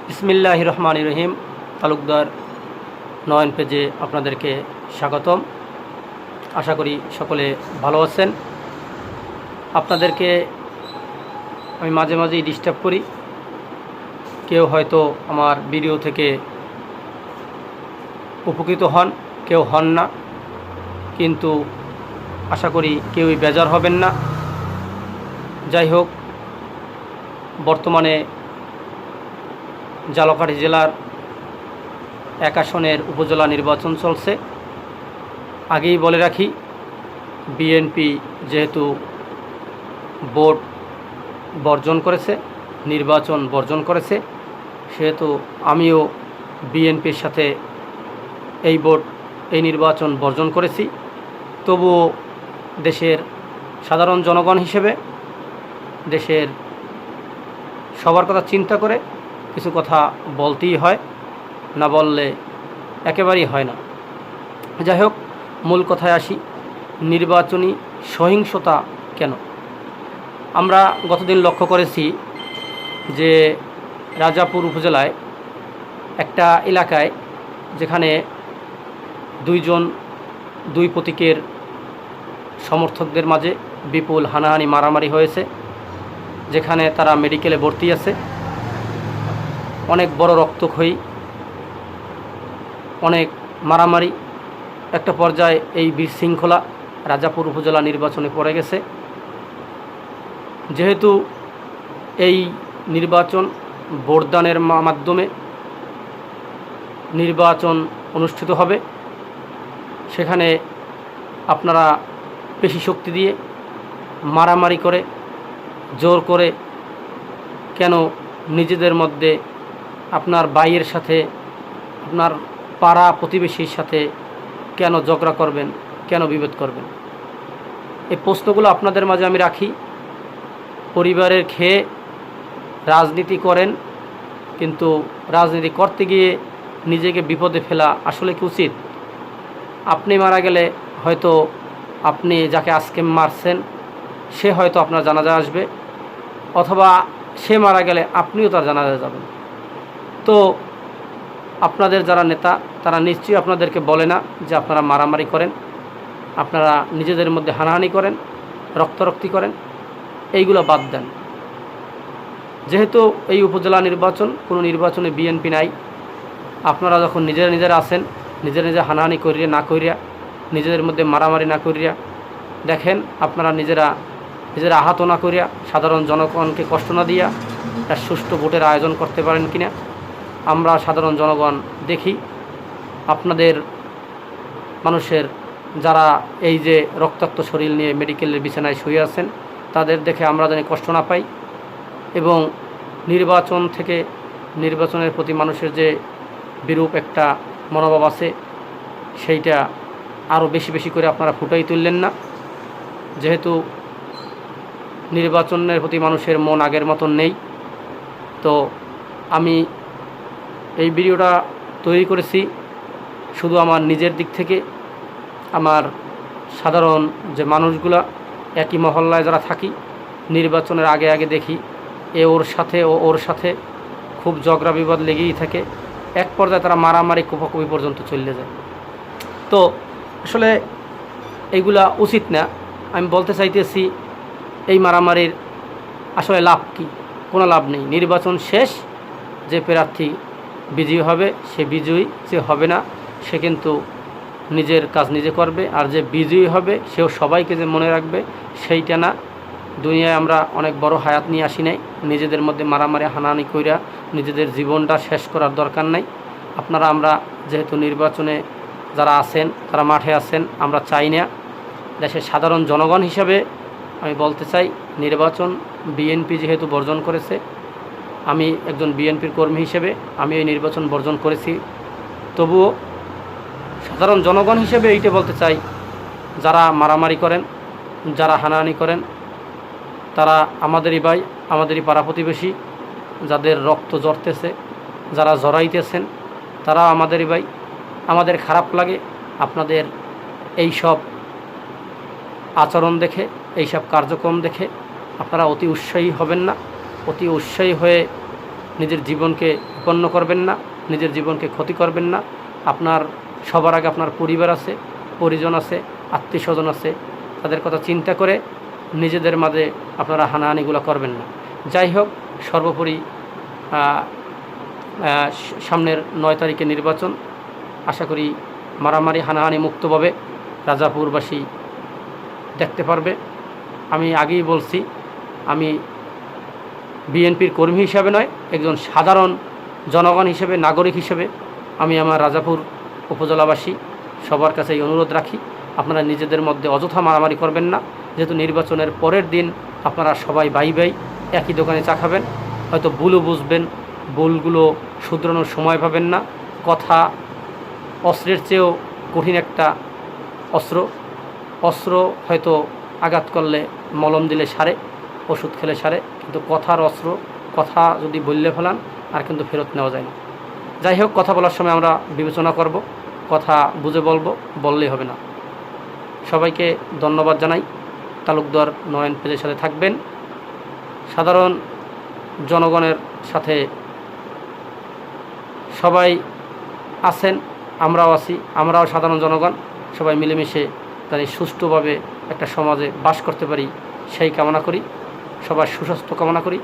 বিসমিল্লাহির রহমানির রহিম। তালুকদার নয়ন পেজে আপনাদেরকে স্বাগতম। আশা করি সকলে ভালো আছেন। আপনাদেরকে আমি মাঝে মাঝেই ডিস্টার্ব করি, কেউ হয়তো আমার ভিডিও থেকে উপকৃত হন, কেউ হন না, কিন্তু আশা করি কেউই বেজার হবেন না। যাই হোক, বর্তমানে ঝালকাঠি জেলার 1 আসনের উপজেলা নির্বাচন চলছে। আগেই বলে রাখি, বিএনপি যেহেতু ভোট বর্জন করেছে, নির্বাচন বর্জন করেছে, সেহেতু আমিও বিএনপির সাথে এই নির্বাচন বর্জন করেছি। তবুও দেশের সাধারণ জনগণ হিসেবে দেশের সবার কথা চিন্তা করে কিছু কথা বলতেই হয়, না বললে একেবারেই হয় না। যাই হোক, মূল কথায় আসি, নির্বাচনী সহিংসতা কেন? আমরা গতদিন লক্ষ্য করেছি যে রাজাপুর উপজেলায় একটা এলাকায়, যেখানে দুই প্রতীকের সমর্থকদের মাঝে বিপুল হানাহানি মারামারি হয়েছে, যেখানে তারা মেডিকেলে ভর্তি আছে। অনেক বড় রক্তক্ষয়ী, অনেক মারামারি, একটা পর্যায়ে এই বিশৃঙ্খলা রাজাপুর উপজেলা নির্বাচনে পড়ে গেছে। যেহেতু এই নির্বাচন ভোটদানের মাধ্যমে নির্বাচন অনুষ্ঠিত হবে, সেখানে আপনারা পেশি শক্তি দিয়ে মারামারি করে, জোর করে কেন নিজেদের মধ্যে, আপনার ভাইয়ের সাথে, আপনার পাড়া প্রতিবেশীর সাথে কেন ঝগড়া করবেন, কেন বিভেদ করবেন? এই প্রশ্নগুলো আপনাদের মাঝে আমি রাখি। পরিবারের খেয়ে রাজনীতি করেন, কিন্তু রাজনীতি করতে গিয়ে নিজেকে বিপদে ফেলা আসলে কি উচিত? আপনি মারা গেলে হয়তো আপনি যাকে আজকে মারছেন সে হয়তো আপনার জানাজা আসবে, অথবা সে মারা গেলে আপনিও তার জানাজা যাবেন। তো আপনাদের যারা নেতা, তারা নিশ্চয়ই আপনাদেরকে বলে না যে আপনারা মারামারি করেন, আপনারা নিজেদের মধ্যে হানাহানি করেন, রক্তারক্তি করেন। এইগুলো বাদ দেন। যেহেতু এই উপজেলা নির্বাচন, কোনো নির্বাচনে বিএনপি নাই, আপনারা যখন নিজেরা আছেন, নিজেরা হানাহানি করিয়া না করিয়া, নিজেদের মধ্যে মারামারি না করিয়া, দেখেন আপনারা নিজেরা আহত না করিয়া, সাধারণ জনগণকে কষ্ট না দিয়া একটা সুষ্ঠু ভোটের আয়োজন করতে পারেন কিনা। আমরা সাধারণ জনগণ দেখি আপনাদের মানুষের যারা এই যে রক্তাক্ত শরীর নিয়ে মেডিকেলের বিছানায় শুয়ে আছেন, তাদের দেখে আমরা যেন কষ্ট না পাই, এবং নির্বাচনের প্রতি মানুষের যে বিরূপ একটা মনোভাব আছে, সেইটা আরও বেশি করে আপনারা ফুটাই তুললেন না। যেহেতু নির্বাচনের প্রতি মানুষের মন আগের মতন নেই, তো আমি এই ভিডিওটা তৈরি করেছি শুধু আমার নিজের দিক থেকে। আমার সাধারণ যে মানুষগুলা, একই মহল্লায় যারা থাকি, নির্বাচনের আগে দেখি ওর সাথে খুব ঝগড়া বিবাদ লেগেই থাকে। এক পর্যায়ে তারা মারামারি কোপাকুপি পর্যন্ত চলে যায়। তো আসলে এইগুলা উচিত না। আমি বলতে চাইতেছি, এই মারামারির আসলে লাভ কি? কোনো লাভ নেই। নির্বাচন শেষ, যে প্রার্থী বিজয়ী হবে সে বিজয়ী, যে হবে না সে কিন্তু নিজের কাজ নিজে করবে। আর যে বিজয়ী হবে সেও সবাইকে যে মনে রাখবে, সেইটা না। দুনিয়ায় আমরা অনেক বড় হায়াত নিয়ে আসি নাই, নিজেদের মধ্যে মারামারি হানাহানি কইরা নিজেদের জীবনটা শেষ করার দরকার নাই। আমরা যেহেতু নির্বাচনে যারা আছেন, তারা মাঠে আছেন, আমরা চাই না। দেশের সাধারণ জনগণ হিসাবে আমি বলতে চাই, নির্বাচন বিএনপি যেহেতু বর্জন করেছে, আমি একজন বিএনপির কর্মী হিসেবে আমি এই নির্বাচন বর্জন করেছি। তবুও সাধারণ জনগণ হিসেবে এইটা বলতে চাই, যারা মারামারি করেন, যারা হানাহানি করেন, তারা আমাদেরই ভাই, আমাদেরই পাড়া প্রতিবেশী। যাদের রক্ত ঝরতেছে, যারা জড়াইতেছেন, তারা আমাদেরই ভাই। আমাদের খারাপ লাগে আপনাদের এই সব আচরণ দেখে, এই সব কার্যক্রম দেখে। আপনারা অতি উৎসাহী হবেন না। অতি উৎসাহী হয়ে নিজের জীবনকে বিপন্ন করবেন না, নিজের জীবনকে ক্ষতি করবেন না। আপনার সবার আগে আপনার পরিবার আছে, পরিজন আছে, আত্মীয়স্বজন আছে, তাদের কথা চিন্তা করে নিজেদের মাঝে আপনারা হানাহানিগুলো করবেন না। যাই হোক, সর্বোপরি সামনের 9 তারিখে নির্বাচন, আশা করি মারামারি হানাহানি মুক্তভাবে রাজাপুরবাসী দেখতে পারবে। আমি আগেই বলছি, আমি বিএনপির কর্মী হিসাবে নয়, একজন সাধারণ জনগণ হিসেবে, নাগরিক হিসেবে আমি আমার রাজাপুর উপজেলাবাসী সবার কাছে এই অনুরোধ রাখি, আপনারা নিজেদের মধ্যে অযথা মারামারি করবেন না। যেহেতু নির্বাচনের পরের দিন আপনারা সবাই বাই একই দোকানে চা খাবেন, হয়তো ভুলও বুঝবেন, ভুলগুলো শুধরানোর সময় পাবেন না। কথা অস্ত্রের চেয়েও কঠিন একটা অস্ত্র হয়তো আঘাত করলে মলম দিলে সারে, ওষুধ খেলে সারে, কিন্তু কথার অস্ত্র, কথা যদি বললে ফেলান আর কিন্তু ফেরত নেওয়া যায় না। যাই হোক, কথা বলার সময় আমরা বিবেচনা করব, কথা বুঝে বললেই হবে না। সবাইকে ধন্যবাদ জানাই। তালুকদার নয়ন পেজের সাথে থাকবেন, সাধারণ জনগণের সাথে সবাই আছেন, আমরাও আছি, আমরাও সাধারণ জনগণ, সবাই মিলেমিশে তাদের সুষ্ঠুভাবে একটা সমাজে বাস করতে পারি সেই কামনা করি। সবার সুস্বাস্থ্য কামনা করি।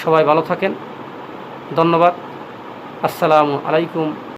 সবাই ভালো থাকেন। ধন্যবাদ। আসসালামু আলাইকুম।